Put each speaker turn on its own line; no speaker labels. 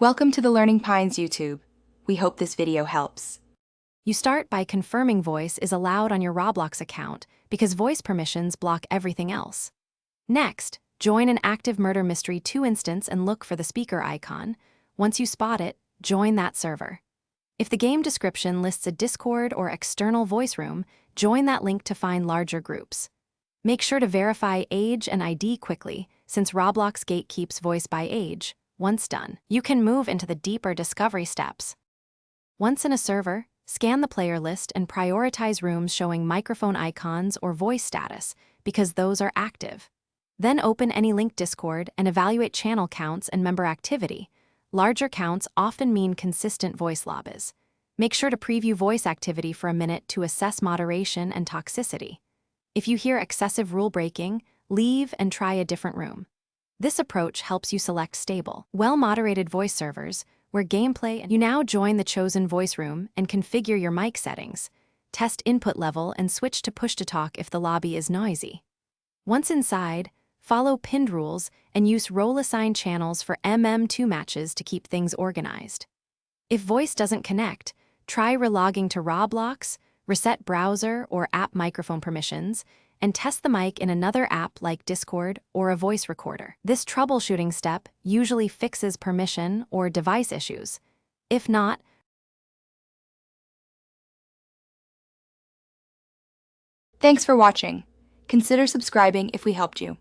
Welcome to the Learning Pines YouTube. We hope this video helps.
You start by confirming voice is allowed on your Roblox account because voice permissions block everything else. Next, join an Active Murder Mystery 2 instance and look for the speaker icon. Once you spot it, join that server. If the game description lists a Discord or external voice room, join that link to find larger groups. Make sure to verify age and ID quickly, since Roblox gatekeeps voice by age. Once done, you can move into the deeper discovery steps. Once in a server, scan the player list and prioritize rooms showing microphone icons or voice status, because those are active. Then open any linked Discord and evaluate channel counts and member activity. Larger counts often mean consistent voice lobbies. Make sure to preview voice activity for a minute to assess moderation and toxicity. If you hear excessive rule breaking, leave and try a different room. This approach helps you select stable, well-moderated voice servers where gameplay and you now join the chosen voice room and configure your mic settings. Test input level and switch to push-to-talk if the lobby is noisy. Once inside, follow pinned rules and use role-assigned channels for MM2 matches to keep things organized. If voice doesn't connect, try relogging to Roblox, reset browser or app microphone permissions, and test the mic in another app like Discord or a voice recorder. This troubleshooting step usually fixes permission or device issues. If not,
Thanks for watching. Consider subscribing if we helped you.